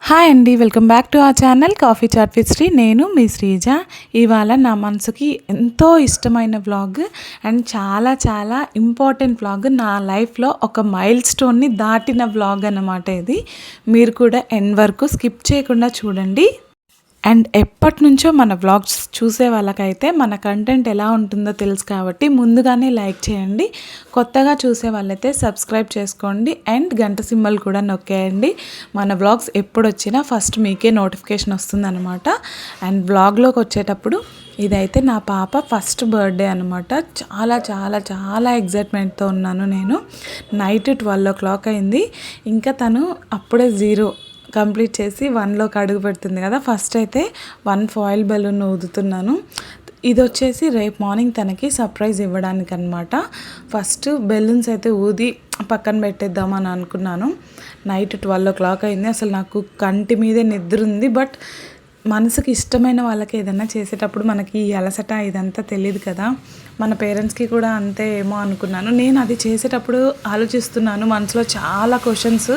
Hi అండి, welcome back to our channel coffee chat with Sri. నేను మీ శ్రీజ. ఇవాళ నా మనసుకి ఎంతో ఇష్టమైన వ్లాగ్ అండ్ చాలా చాలా ఇంపార్టెంట్ వ్లాగ్. నా లైఫ్లో ఒక మైల్ స్టోన్ని దాటిన వ్లాగ్ అన్నమాట ఇది. మీరు కూడా ఎండ్ వరకు స్కిప్ చేయకుండా చూడండి. అండ్ ఎప్పటి నుంచో మన వ్లాగ్స్ చూసే వాళ్ళకైతే మన కంటెంట్ ఎలా ఉంటుందో తెలుసు కాబట్టి ముందుగానే లైక్ చేయండి. కొత్తగా చూసే వాళ్ళైతే సబ్స్క్రైబ్ చేసుకోండి అండ్ గంట సింబల్ కూడా నొక్కేయండి. మన వ్లాగ్స్ ఎప్పుడు వచ్చినా ఫస్ట్ మీకే నోటిఫికేషన్ వస్తుందన్నమాట. అండ్ వ్లాగ్లోకి వచ్చేటప్పుడు ఇదైతే నా పాప ఫస్ట్ బర్త్డే అనమాట. చాలా చాలా చాలా ఎగ్జైట్మెంట్తో ఉన్నాను నేను. నైట్ 12 అయింది. ఇంకా తను అప్పుడే 0 కంప్లీట్ చేసి 1లోకి అడుగు పెడుతుంది కదా. ఫస్ట్ అయితే 1 ఫాయిల్ బెలూన్ ఊదుతున్నాను. ఇది వచ్చేసి రేపు మార్నింగ్ తనకి సర్ప్రైజ్ ఇవ్వడానికి అనమాట. ఫస్ట్ బెలూన్స్ అయితే ఊది పక్కన పెట్టేద్దామని అనుకున్నాను. నైట్ 12 అయింది. అసలు నాకు కంటి మీదే నిద్ర ఉంది. బట్ మనసుకి ఇష్టమైన వాళ్ళకి ఏదైనా చేసేటప్పుడు మనకి ఈ అలసట ఇదంతా తెలియదు కదా. మన పేరెంట్స్కి కూడా అంతే ఏమో అనుకున్నాను. నేను అది చేసేటప్పుడు ఆలోచిస్తున్నాను మనసులో చాలా క్వశ్చన్స్.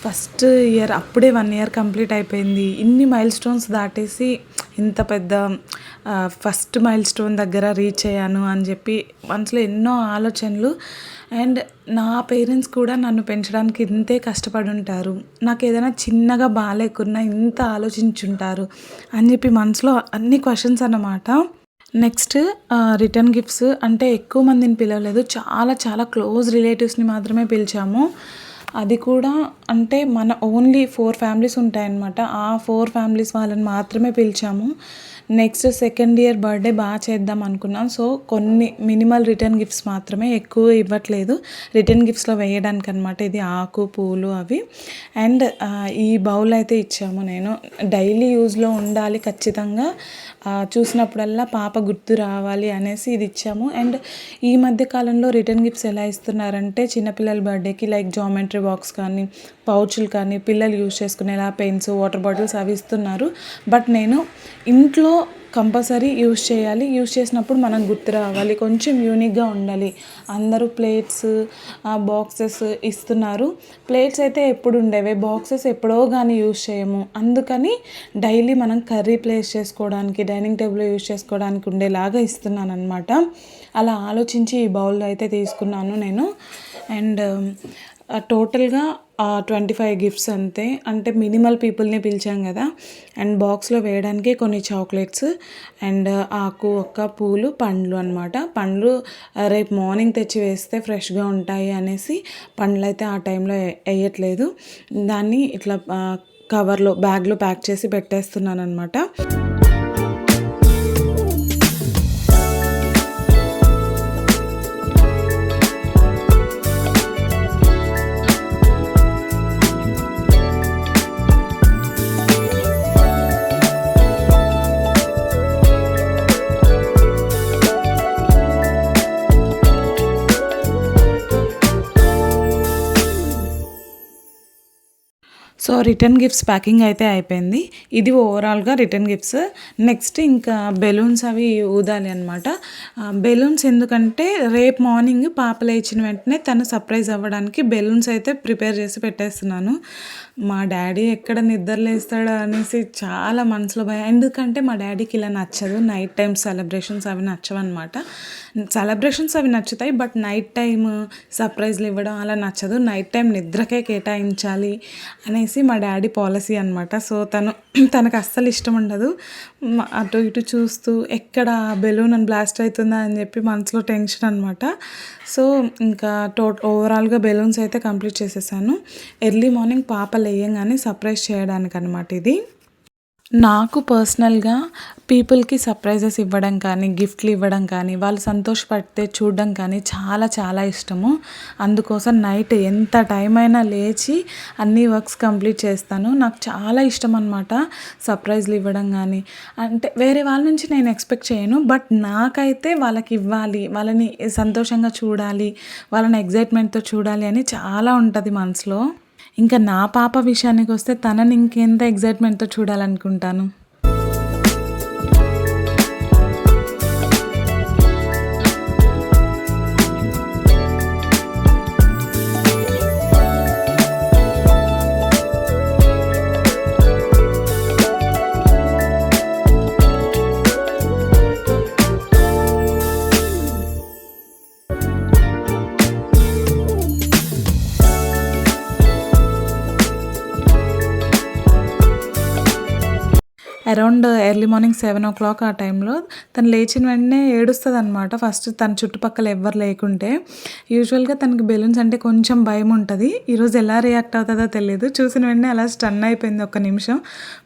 ఫస్ట్ ఇయర్ అప్పుడే 1 ఇయర్ కంప్లీట్ అయిపోయింది. ఇన్ని మైల్ స్టోన్స్ దాటేసి ఇంత పెద్ద ఫస్ట్ మైల్ స్టోన్ దగ్గర రీచ్ అయ్యాను అని చెప్పి మనసులో ఎన్నో ఆలోచనలు. అండ్ నా పేరెంట్స్ కూడా నన్ను పెంచడానికి ఇంతే కష్టపడి ఉంటారు. నాకు ఏదైనా చిన్నగా బాగాలేకున్నా ఇంత ఆలోచించుంటారు అని చెప్పి మనసులో అన్ని క్వశ్చన్స్ అన్నమాట. నెక్స్ట్ రిటర్న్ గిఫ్ట్స్ అంటే ఎక్కువ మందిని పిలవలేదు. చాలా చాలా క్లోజ్ రిలేటివ్స్ని మాత్రమే పిలిచాము. అది కూడా అంటే మన ఓన్లీ 4 ఫ్యామిలీస్ ఉంటాయన్నమాట. ఆ 4 ఫ్యామిలీస్ వాళ్ళని మాత్రమే పిలిచాము. నెక్స్ట్ సెకండ్ ఇయర్ బర్త్డే బాగా చేద్దాం అనుకున్నాం. సో కొన్ని మినిమల్ రిటర్న్ గిఫ్ట్స్ మాత్రమే, ఎక్కువ ఇవ్వట్లేదు రిటర్న్ గిఫ్ట్స్లో వేయడానికి అనమాట. ఇది ఆకు పూలు అవి. అండ్ ఈ బౌల్ అయితే ఇచ్చాము. నేను డైలీ యూజ్లో ఉండాలి ఖచ్చితంగా, చూసినప్పుడల్లా పాప గుర్తు రావాలి అనేసి ఇది ఇచ్చాము. అండ్ ఈ మధ్య కాలంలో రిటర్న్ గిఫ్ట్స్ ఎలా ఇస్తున్నారంటే చిన్నపిల్లల బర్త్డేకి లైక్ జామెట్రీ బాక్స్ కానీ పౌచులు కానీ పిల్లలు యూజ్ చేసుకునేలా పెన్స్ వాటర్ బాటిల్స్ అవి ఇస్తున్నారు. బట్ నేను ఇంట్లో కంపల్సరీ యూజ్ చేయాలి. యూజ్ చేసినప్పుడు మనం గుర్తు రావాలి, కొంచెం యూనిక్గా ఉండాలి. అందరూ ప్లేట్స్ బాక్సెస్ ఇస్తున్నారు. ప్లేట్స్ అయితే ఎప్పుడు ఉండేవే, బాక్సెస్ ఎప్పుడో కానీ యూజ్ చేయము. అందుకని డైలీ మనం కర్రీ ప్లేస్ చేసుకోవడానికి డైనింగ్ టేబుల్ యూజ్ చేసుకోవడానికి ఉండేలాగా ఇస్తున్నాను అనమాట. అలా ఆలోచించి ఈ బౌల్ అయితే తీసుకున్నాను నేను. అండ్ టోటల్గా 25 గిఫ్ట్స్ అంతే. అంటే మినిమల్ పీపుల్ని పిలిచాం కదా. అండ్ బాక్స్లో వేయడానికి కొన్ని చాక్లెట్స్ అండ్ ఆకు ఒక్క పూలు పండ్లు అనమాట. పండ్లు రేపు మార్నింగ్ తెచ్చి వేస్తే ఫ్రెష్గా ఉంటాయి అనేసి పండ్లు అయితే ఆ టైంలో వేయట్లేదు. దాన్ని ఇట్లా కవర్లో బ్యాగ్లో ప్యాక్ చేసి పెట్టేస్తున్నాను అనమాట. సో రిటర్న్ గిఫ్ట్స్ ప్యాకింగ్ అయితే అయిపోయింది. ఇది ఓవరాల్గా రిటర్న్ గిఫ్ట్స్. నెక్స్ట్ ఇంకా బెలూన్స్ అవి ఊదాలి అనమాట. బెలూన్స్ ఎందుకంటే రేపు మార్నింగ్ పాప లేచిన వెంటనే తను సర్ప్రైజ్ అవ్వడానికి బెలూన్స్ అయితే ప్రిపేర్ చేసి పెట్టేస్తున్నాను. మా డాడీ ఎక్కడ నిద్రలేస్తాడో అనేసి చాలా మనసులో భయం. ఎందుకంటే మా డాడీకి ఇలా నచ్చదు, నైట్ టైం సెలబ్రేషన్స్ అవి నచ్చవన్నమాట. సెలబ్రేషన్స్ అవి నచ్చుతాయి బట్ నైట్ టైం సర్ప్రైజ్లు ఇవ్వడం అలా నచ్చదు. నైట్ టైం నిద్రకే కేటాయించాలి అనేసి మా డాడీ పాలసీ అనమాట. సో తనకు అస్సలు ఇష్టం ఉండదు అటు ఇటు చూస్తూ ఎక్కడ బెలూన్ అని బ్లాస్ట్ అవుతుందా అని చెప్పి మనసులో టెన్షన్ అనమాట. సో ఇంకా ఓవరాల్గా బెలూన్స్ అయితే కంప్లీట్ చేసేసాను. ఎర్లీ మార్నింగ్ పాప లేయంగానే సర్ప్రైజ్ చేయడానికి అనమాట ఇది. నాకు పర్సనల్గా పీపుల్కి సర్ప్రైజెస్ ఇవ్వడం కానీ గిఫ్ట్లు ఇవ్వడం కానీ వాళ్ళు సంతోషపడితే చూడడం కానీ చాలా చాలా ఇష్టము. అందుకోసం నైట్ ఎంత టైం అయినా లేచి అన్ని వర్క్స్ కంప్లీట్ చేస్తాను. నాకు చాలా ఇష్టం అనమాట సర్ప్రైజ్లు ఇవ్వడం కానీ. అంటే వేరే వాళ్ళ నుంచి నేను ఎక్స్పెక్ట్ చేయను, బట్ నాకైతే వాళ్ళకి ఇవ్వాలి, వాళ్ళని సంతోషంగా చూడాలి, వాళ్ళని ఎగ్జైట్మెంట్తో చూడాలి అని చాలా ఉంటుంది మనసులో. ఇంకా నా పాప విషయానికి వస్తే తనని ఇంకెంత ఎగ్జైట్మెంట్తో చూడాలనుకుంటాను. అరౌండ్ ఎర్లీ మార్నింగ్ 7 o'clock ఆ టైంలో తను లేచిన వెంటనే ఏడుస్తుంది అనమాట. ఫస్ట్ తన చుట్టుపక్కల ఎవ్వరు లేకుంటే. యూజువల్గా తనకి బెలూన్స్ అంటే కొంచెం భయం ఉంటుంది. ఈరోజు ఎలా రియాక్ట్ అవుతుందో తెలియదు. చూసిన వెంటనే అలా స్టన్ అయిపోయింది ఒక్క నిమిషం.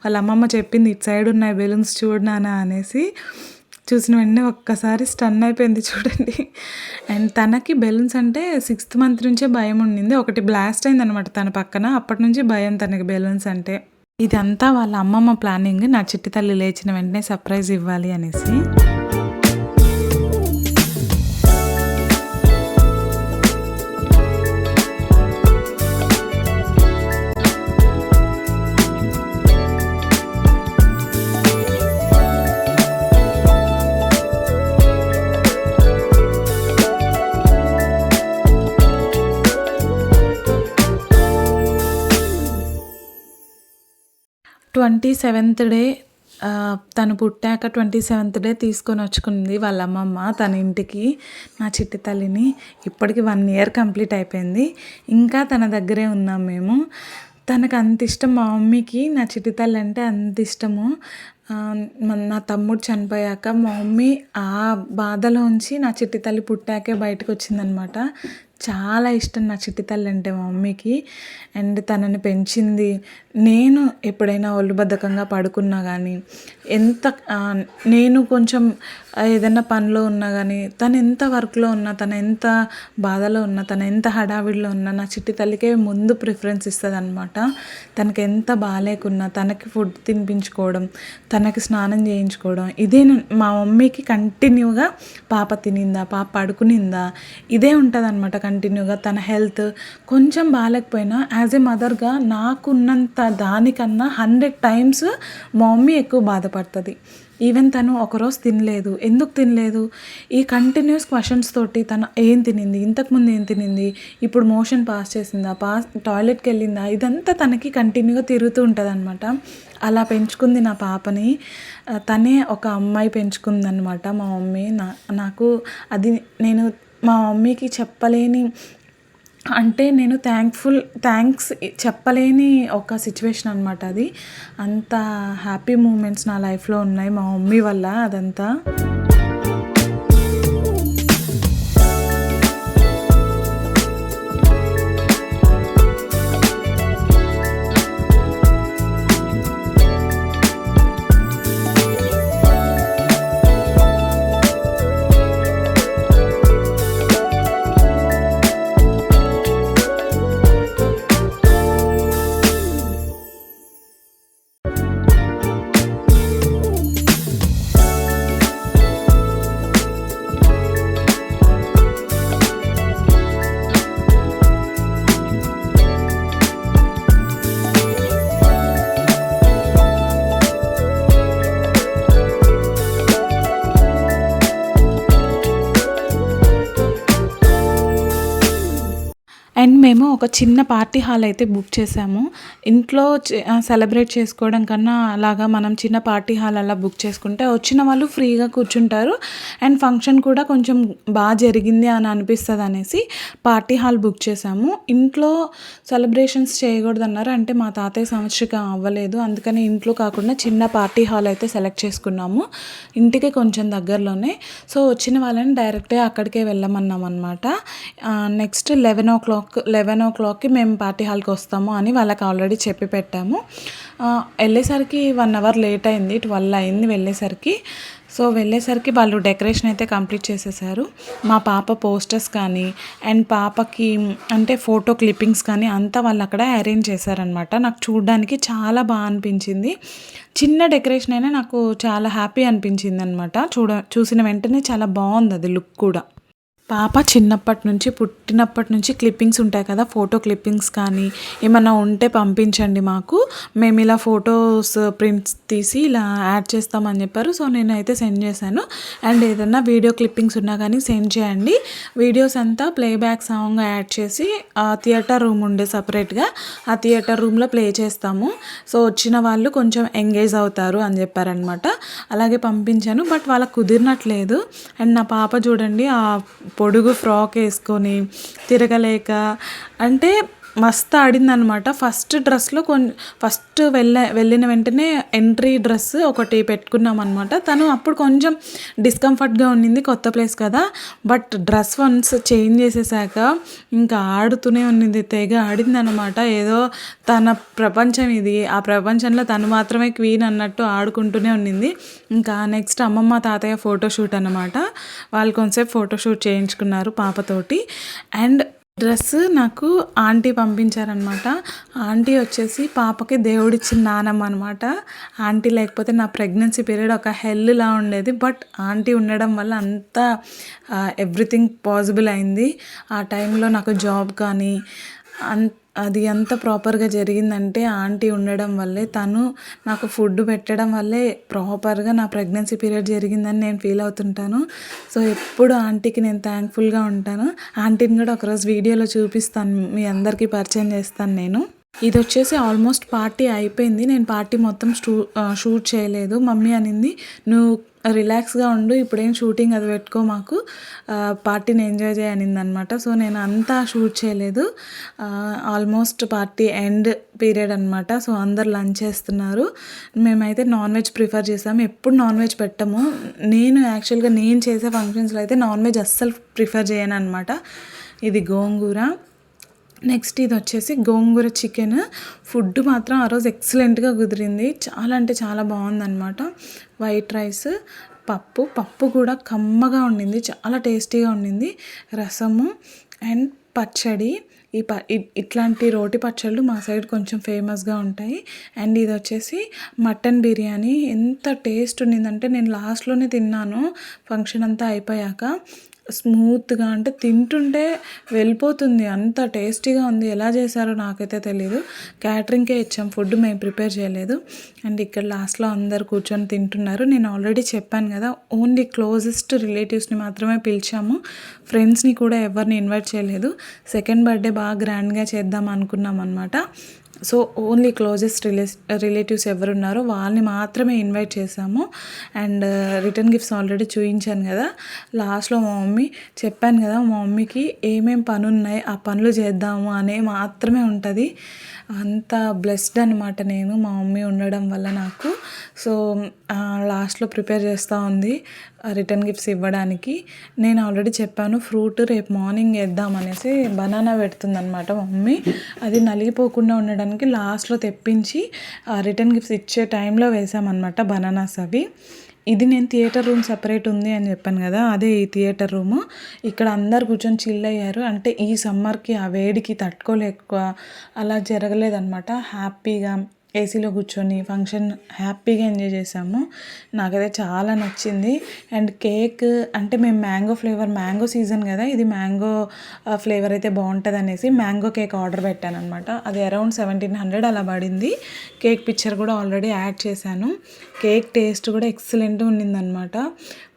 వాళ్ళ అమ్మమ్మ చెప్పింది ఇటు సైడ్ ఉన్నాయి బెలూన్స్ చూడు నాన్న అనేసి. చూసిన వెంటనే ఒక్కసారి స్టన్ అయిపోయింది చూడండి. అండ్ తనకి బెలూన్స్ అంటే 6th month నుంచే భయం ఉండింది. ఒకటి బ్లాస్ట్ అయిందనమాట తన పక్కన. అప్పటి నుంచి భయం తనకి బెలూన్స్ అంటే. ఇదంతా వాళ్ళ అమ్మమ్మ ప్లానింగ్, నా చిట్టి తల్లి లేచిన వెంటనే సర్ప్రైజ్ ఇవ్వాలి అనేసి. 27th డే తను పుట్టాక 27th డే తీసుకొని వచ్చుకుంది వాళ్ళ అమ్మమ్మ తన ఇంటికి నా చిట్టి తల్లిని. ఇప్పటికి 1 year కంప్లీట్ అయిపోయింది. ఇంకా తన దగ్గరే ఉన్నాం మేము. తనకు అంత ఇష్టం మా మమ్మీకి నా చిట్టి తల్లి అంటే అంత ఇష్టము. నా తమ్ముడు చనిపోయాక మా మమ్మీ ఆ బాధలోంచి నా చిట్టి తల్లి పుట్టాకే బయటకు వచ్చిందనమాట. చాలా ఇష్టం నా చిట్టి తల్లి అంటే మా మమ్మీకి. అండ్ తనని పెంచింది. నేను ఎప్పుడైనా ఒళ్ళు బద్ధకంగా పడుకున్నా కానీ, నేను కొంచెం ఏదైనా పనిలో ఉన్నా కానీ, తను ఎంత వర్క్లో ఉన్నా, తను ఎంత బాధలో ఉన్నా, తను ఎంత హడావిడిలో ఉన్నా నా చిట్టి తల్లికే ముందు ప్రిఫరెన్స్ ఇస్తుంది అనమాట. తనకి ఎంత బాగాలేకున్నా తనకి ఫుడ్ తినిపించుకోవడం, తనకి స్నానం చేయించుకోవడం, ఇదే మా మమ్మీకి కంటిన్యూగా పాప తినిందా, పాప పడుకునిందా, ఇదే ఉంటుంది అనమాట కంటిన్యూగా. తన హెల్త్ కొంచెం బాగాలేకపోయినా యాజ్ ఏ మదర్గా నాకున్నంత దానికన్నా 100 times మా మమ్మీ ఎక్కువ బాధపడుతుంది. ఈవెన్ తను ఒకరోజు తినలేదు, ఎందుకు తినలేదు, ఈ కంటిన్యూస్ క్వశ్చన్స్ తోటి తను ఏం తినింది, ఇంతకుముందు ఏం తినింది, ఇప్పుడు మోషన్ పాస్ చేసిందా, టాయిలెట్కి వెళ్ళిందా, ఇదంతా తనకి కంటిన్యూగా తిరుగుతూ ఉంటుంది అనమాట. అలా పెంచుకుంది నా పాపని. తనే ఒక అమ్మాయి పెంచుకుందనమాట మా మమ్మీ. నాకు అది నేను మా మమ్మీకి చెప్పలేని, అంటే నేను థ్యాంక్స్ చెప్పలేని ఒక సిచ్యువేషన్ అనమాట అది. అంత హ్యాపీ మూమెంట్స్ నా లైఫ్లో ఉన్నాయి మా మమ్మీ వల్ల అదంతా. అండ్ మేము ఒక చిన్న పార్టీ హాల్ అయితే బుక్ చేసాము. ఇంట్లో సెలబ్రేట్ చేసుకోవడం కన్నా అలాగా మనం చిన్న పార్టీ హాల్ అలా బుక్ చేసుకుంటే వచ్చిన వాళ్ళు ఫ్రీగా కూర్చుంటారు. అండ్ ఫంక్షన్ కూడా కొంచెం బాగా జరిగింది అని అనిపిస్తుంది అనేసి పార్టీ హాల్ బుక్ చేసాము. ఇంట్లో సెలబ్రేషన్స్ చేయకూడదు అన్నారు. అంటే మా తాతయ్య సంవత్సరం అవ్వలేదు, అందుకని ఇంట్లో కాకుండా చిన్న పార్టీ హాల్ అయితే సెలెక్ట్ చేసుకున్నాము, ఇంటికి కొంచెం దగ్గరలోనే. సో వచ్చిన వాళ్ళని డైరెక్ట్గా అక్కడికే వెళ్ళమన్నాం అనమాట. నెక్స్ట్ 11 o'clockకి మేము పార్టీ హాల్కి వస్తాము అని వాళ్ళకి ఆల్రెడీ చెప్పి పెట్టాము. వెళ్ళేసరికి 1 hour లేట్ అయింది, 12 అయింది వెళ్ళేసరికి. సో వెళ్ళేసరికి వాళ్ళు డెకరేషన్ అయితే కంప్లీట్ చేసేసారు. మా పాప పోస్టర్స్ కానీ అండ్ పాపకి అంటే ఫోటో క్లిప్పింగ్స్ కానీ అంతా వాళ్ళు అక్కడ అరేంజ్ చేశారనమాట. నాకు చూడడానికి చాలా బాగా అనిపించింది. చిన్న డెకరేషన్ అయినా నాకు చాలా హ్యాపీ అనిపించింది అనమాట. చూసిన వెంటనే చాలా బాగుంది అది లుక్ కూడా. పాప పుట్టినప్పటి నుంచి క్లిప్పింగ్స్ ఉంటాయి కదా, ఫోటో క్లిప్పింగ్స్ కానీ ఏమన్నా ఉంటే పంపించండి మాకు, మేము ఇలా ఫొటోస్ ప్రింట్స్ తీసి ఇలా యాడ్ చేస్తామని చెప్పారు. సో నేనైతే సెండ్ చేశాను. అండ్ ఏదన్నా వీడియో క్లిప్పింగ్స్ ఉన్నా కానీ సెండ్ చేయండి. వీడియోస్ అంతా ప్లేబ్యాక్ సాంగ్ యాడ్ చేసి థియేటర్ రూమ్ ఉండే సపరేట్గా ఆ థియేటర్ రూమ్లో ప్లే చేస్తాము. సో వచ్చిన వాళ్ళు కొంచెం ఎంగేజ్ అవుతారు అని చెప్పారనమాట. అలాగే పంపించాను, బట్ వాళ్ళకి కుదిరినట్లేదు. అండ్ నా పాప చూడండి ఆ పొడుగు ఫ్రాక్ వేసుకొని తిరగలేక, అంటే మస్తు ఆడిందనమాట. ఫస్ట్ డ్రెస్‌లో ఫస్ట్ వెళ్ళిన వెంటనే ఎంట్రీ డ్రెస్ ఒకటి పెట్టుకున్నామనమాట. తను అప్పుడు కొంచెం డిస్కంఫర్ట్‌గా ఉన్నింది. కొత్త ప్లేస్ కదా! బట్ డ్రెస్ వన్స్ చేంజ్ చేసేసాక ఇంకా ఆడుతూనే ఉన్నింది. తెగ ఆడిందనమాట. ఏదో తన ప్రపంచం ఇది. ఆ ప్రపంచంలో తను మాత్రమే క్వీన్ అన్నట్టు ఆడుకుంటూనే ఉన్నింది. ఇంకా నెక్స్ట్ అమ్మమ్మ, తాతయ్య ఫోటోషూట్ అనమాట. వాళ్ళు కొంతసేపు ఫోటోషూట్ చేయించుకున్నారు పాపతోటి. అండ్ డ్రెస్ నాకు ఆంటీ పంపించారనమాట. ఆంటీ వచ్చేసి పాపకి దేవుడిచ్చిన నానమ్మ అనమాట. ఆంటీ లేకపోతే నా ప్రెగ్నెన్సీ పీరియడ్ ఒక హెల్లా ఉండేది. బట్ ఆంటీ ఉండడం వల్ల అంతా ఎవ్రీథింగ్ పాసిబుల్ అయింది. ఆ టైంలో నాకు జాబ్ కానీ అది ఎంత ప్రాపర్గా జరిగిందంటే ఆంటీ ఉండడం వల్లే. తను నాకు ఫుడ్ పెట్టడం వల్లే ప్రాపర్గా నా ప్రెగ్నెన్సీ పీరియడ్ జరిగిందని నేను ఫీల్ అవుతుంటాను. సో ఎప్పుడు ఆంటీకి నేను థ్యాంక్ఫుల్గా ఉంటాను. ఆంటీని కూడా ఒకరోజు వీడియోలో చూపిస్తాను, మీ అందరికీ పరిచయం చేస్తాను నేను. ఇది వచ్చేసి ఆల్మోస్ట్ పార్టీ అయిపోయింది. నేను పార్టీ మొత్తం షూట్ చేయలేదు. మమ్మీ అనింది, నువ్వు రిలాక్స్గా ఉండు, ఇప్పుడేం షూటింగ్ అది పెట్టుకో, మాకు పార్టీని ఎంజాయ్ చేయనిందనమాట. సో నేను అంతా షూట్ చేయలేదు. ఆల్మోస్ట్ పార్టీ ఎండ్ పీరియడ్ అనమాట. సో అందరు లంచ్ చేస్తున్నారు. మేమైతే నాన్ వెజ్ ప్రిఫర్ చేసాము. ఎప్పుడు నాన్ వెజ్ పెట్టము. యాక్చువల్గా నేను చేసే ఫంక్షన్స్లో అయితే నాన్ వెజ్ అస్సలు ప్రిఫర్ చేయను అనమాట. ఇది గోంగూర. నెక్స్ట్ ఇది వచ్చేసి గోంగూర చికెన్. ఫుడ్ మాత్రం ఆ రోజు ఎక్సలెంట్గా కుదిరింది. చాలా అంటే చాలా బాగుందన్నమాట. వైట్ రైస్, పప్పు కూడా కమ్మగా ఉండింది, చాలా టేస్టీగా ఉండింది. రసము అండ్ పచ్చడి. ఇట్లాంటి రోటి పచ్చళ్ళు మా సైడ్ కొంచెం ఫేమస్గా ఉంటాయి. అండ్ ఇది వచ్చేసి మటన్ బిర్యానీ. ఎంత టేస్ట్ ఉండిందంటే నేను లాస్ట్లోనే తిన్నాను ఫంక్షన్ అంతా అయిపోయాక. స్మూత్గా అంటే తింటుంటే వెళ్ళిపోతుంది, అంత టేస్టీగా ఉంది. ఎలా చేశారో నాకైతే తెలీదు. క్యాటరింగ్కే ఇచ్చాం ఫుడ్, మేము ప్రిపేర్ చేయలేదు. అండ్ ఇక్కడ లాస్ట్లో అందరు కూర్చొని తింటున్నారు. నేను ఆల్రెడీ చెప్పాను కదా, ఓన్లీ క్లోజెస్ట్ రిలేటివ్స్ని మాత్రమే పిలిచాము. ఫ్రెండ్స్ని కూడా ఎవరిని ఇన్వైట్ చేయలేదు. సెకండ్ బర్త్డే బాగా గ్రాండ్గా చేద్దాం అనుకున్నాం అనమాట. సో ఓన్లీ క్లోజెస్ట్ రిలేటివ్స్ ఎవరున్నారో వాళ్ళని మాత్రమే ఇన్వైట్ చేసాము. అండ్ రిటర్న్ గిఫ్ట్స్ ఆల్రెడీ చూపించాను కదా. లాస్ట్లో మా మమ్మీ చెప్పాను కదా, మా మమ్మీకి ఏమేం పని ఉన్నాయి ఆ పనులు చేద్దాము అనే మాత్రమే ఉంటుంది. అంత బ్లెస్డ్ అనమాట నేను, మా మమ్మీ ఉండడం వల్ల నాకు. సో లాస్ట్లో ప్రిపేర్ చేస్తూ ఉంది రిటర్న్ గిఫ్ట్స్ ఇవ్వడానికి. నేను ఆల్రెడీ చెప్పాను ఫ్రూట్ రేపు మార్నింగ్ వేద్దామనేసి. బనానా పెడుతుందనమాట మమ్మీ. అది నలిగిపోకుండా ఉండడానికి లాస్ట్లో తెప్పించి రిటర్న్ గిఫ్ట్స్ ఇచ్చే టైంలో వేసామన్నమాట బనానాస్ అవి. ఇది నేను థియేటర్ రూమ్ సపరేట్ ఉంది అని చెప్పాను కదా, అదే ఈ థియేటర్ రూము. ఇక్కడ అందరు కూర్చొని చిల్ అయ్యారు. అంటే ఈ సమ్మర్కి ఆ వేడికి తట్టుకోలేక అలా జరగలేదన్నమాట. హ్యాపీగా ఏసీలో కూర్చొని ఫంక్షన్ హ్యాపీగా ఎంజాయ్ చేసాము. నాకైతే చాలా నచ్చింది. అండ్ కేక్ అంటే మేము మ్యాంగో సీజన్ కదా, ఇది మ్యాంగో ఫ్లేవర్ అయితే బాగుంటుంది అనేసి మ్యాంగో కేక్ ఆర్డర్ పెట్టాను అనమాట. అది అరౌండ్ 1700 అలా పడింది. కేక్ పిక్చర్ కూడా ఆల్రెడీ యాడ్ చేశాను. కేక్ టేస్ట్ కూడా ఎక్సలెంట్గా ఉండిందనమాట.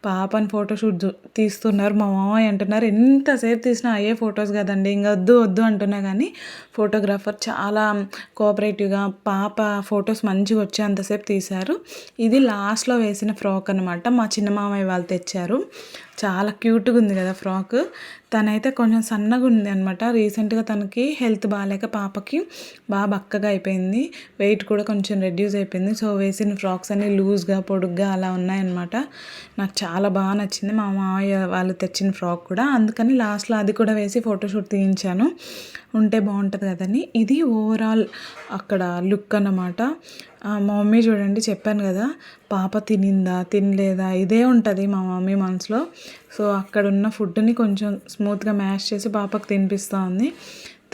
పాపని ఫోటోషూట్ తీస్తున్నారు. మా మామయ్య అంటున్నారు, ఎంతసేపు తీసినా అయ్యే ఫొటోస్ కదండి, ఇంకా వద్దు అంటున్నా కానీ ఫోటోగ్రాఫర్ చాలా కోఆపరేటివ్గా పాప ఫొటోస్ మంచిగా వచ్చేంతసేపు తీశారు. ఇది లాస్ట్లో వేసిన ఫ్రాక్ అనమాట, మా చిన్న మామయ్య వాళ్ళు తెచ్చారు. చాలా క్యూట్గా ఉంది కదా ఫ్రాక్. తనైతే కొంచెం సన్నగా ఉంది అనమాట. రీసెంట్గా తనకి హెల్త్ బాగాలేక పాపకి బాగా బక్కగా అయిపోయింది. వెయిట్ కూడా కొంచెం రెడ్యూస్ అయిపోయింది. సో వేసిన ఫ్రాక్స్ అన్నీ లూజ్గా పొడుగ్గా అలా ఉన్నాయన్నమాట. నాకు చాలా బాగా నచ్చింది మా మామయ్య వాళ్ళు తెచ్చిన ఫ్రాక్ కూడా. అందుకని లాస్ట్లో అది కూడా వేసి ఫోటోషూట్ తీయించాను, ఉంటే బాగుంటుంది కదని. ఇది ఓవరాల్ అక్కడ లుక్ అన్నమాట. మా మమ్మీ చూడండి, చెప్పాను కదా పాప తినిందా తినలేదా ఇదే ఉంటుంది మా మమ్మీ మనసులో. సో అక్కడ ఉన్న ఫుడ్ని కొంచెం స్మూత్గా మ్యాష్ చేసి పాపకు తినిపిస్తూ ఉంది.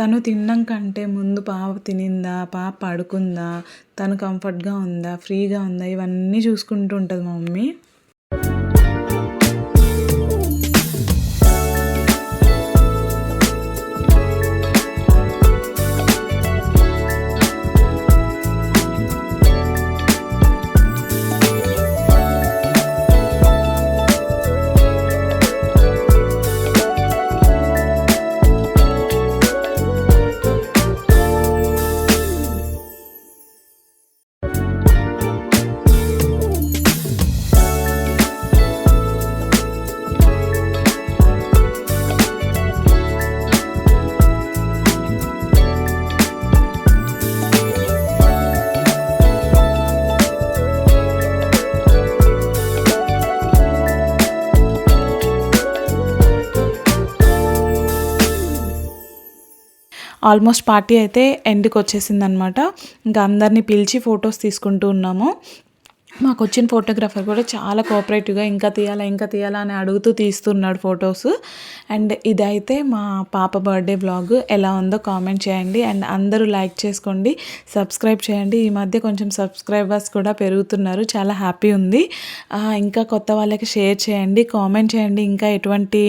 తను తినడం కంటే ముందు పాప తినిందా, పాప పడుకుందా, తను కంఫర్ట్గా ఉందా, ఫ్రీగా ఉందా, ఇవన్నీ చూసుకుంటూ ఉంటుంది మా మమ్మీ. ఆల్మోస్ట్ పార్టీ అయితే ఎండ్కి వచ్చేసిందనమాట. ఇంకా అందరినీ పిలిచి ఫొటోస్ తీసుకుంటూ ఉన్నాము. మాకు వచ్చిన ఫోటోగ్రాఫర్ కూడా చాలా కోఆపరేటివ్గా ఇంకా తీయాలా అని అడుగుతూ తీస్తున్నాడు ఫొటోస్. అండ్ ఇదైతే మా పాప బర్త్డే వ్లాగ్. ఎలా ఉందో కామెంట్ చేయండి అండ్ అందరూ లైక్ చేసుకోండి, సబ్స్క్రైబ్ చేయండి. ఈ మధ్య కొంచెం సబ్స్క్రైబర్స్ కూడా పెరుగుతున్నారు, చాలా హ్యాపీ ఉంది. ఇంకా కొత్త వాళ్ళకి షేర్ చేయండి, కామెంట్ చేయండి ఇంకా ఎటువంటి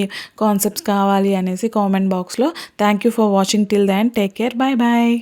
కాన్సెప్ట్స్ కావాలి అనేసి కామెంట్ బాక్స్లో. Thank you for watching till then. Take care, bye bye.